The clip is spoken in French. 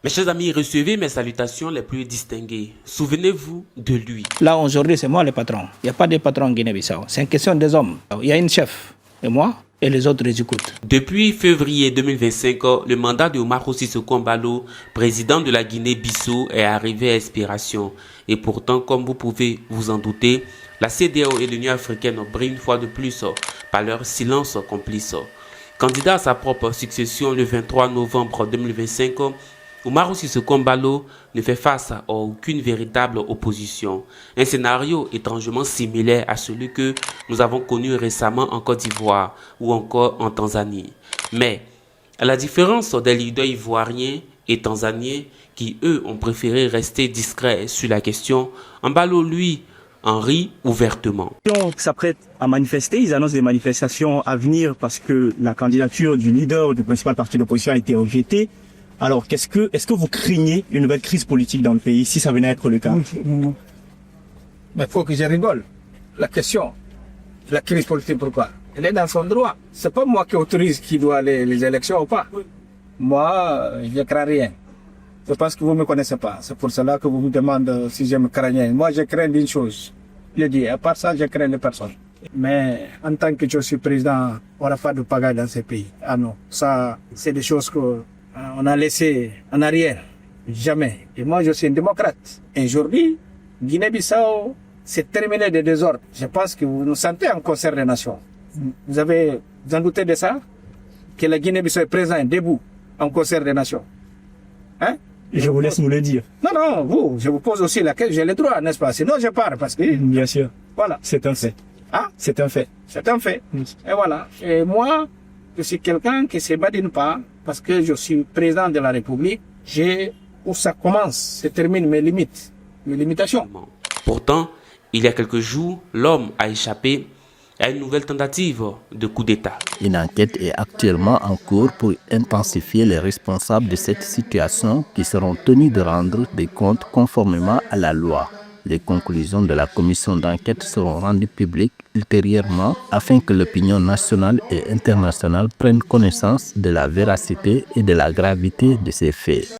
Mes chers amis, recevez mes salutations les plus distinguées. Souvenez-vous de lui. Là, aujourd'hui, c'est moi le patron. Il n'y a pas de patron en Guinée-Bissau. C'est une question des hommes. Il y a une chef, et moi, et les autres les écoutent. Depuis février 2025, le mandat de Umaro Sissoco Embaló, président de la Guinée-Bissau, est arrivé à expiration. Et pourtant, comme vous pouvez vous en douter, la CEDEAO et l'Union africaine brillent une fois de plus par leur silence complice. Candidat à sa propre succession le 23 novembre 2025, Umaro Sissoco Embaló ne fait face à aucune véritable opposition. Un scénario étrangement similaire à celui que nous avons connu récemment en Côte d'Ivoire ou encore en Tanzanie. Mais, à la différence des leaders ivoiriens et tanzaniens qui, eux, ont préféré rester discrets sur la question, Embaló, lui, en rit ouvertement. Ils s'apprêtent à manifester, ils annoncent des manifestations à venir parce que la candidature du leader du principal parti d'opposition a été rejetée. Alors, est-ce que vous craignez une nouvelle crise politique dans le pays si ça venait à être le cas? Mais il faut que je rigole. La question, la crise politique, pourquoi? Elle est dans son droit. C'est pas moi qui autorise qui doit aller les élections ou pas. Moi, je ne crains rien. Je pense que vous ne me connaissez pas. C'est pour cela que vous me demandez si je me crains rien. Moi, je crains une chose. Je dis, à part ça, je crains les personnes. Mais en tant que je suis président, on n'a pas de pagaille dans ce pays. Ah non, ça, c'est des choses que on a laissé en arrière. Jamais. Et moi, je suis un démocrate. Et aujourd'hui, Guinée-Bissau, c'est terminé de désordre. Je pense que vous nous sentez en concert des nations. Vous en doutez de ça? Que la Guinée-Bissau est présente, debout, en concert des nations. Hein? Je vous laisse nous le dire. Non, je vous pose aussi la question, j'ai le droit, n'est-ce pas? Sinon, je pars parce que... Bien sûr. Voilà. C'est un fait. Hein? C'est un fait. C'est un fait. Et voilà. Et moi, je suis quelqu'un qui se badine pas parce que je suis président de la République. J'ai où ça commence, se termine mes limites, mes limitations. Pourtant, il y a quelques jours, l'homme a échappé à une nouvelle tentative de coup d'État. Une enquête est actuellement en cours pour intensifier les responsables de cette situation qui seront tenus de rendre des comptes conformément à la loi. Les conclusions de la commission d'enquête seront rendues publiques ultérieurement afin que l'opinion nationale et internationale prenne connaissance de la véracité et de la gravité de ces faits.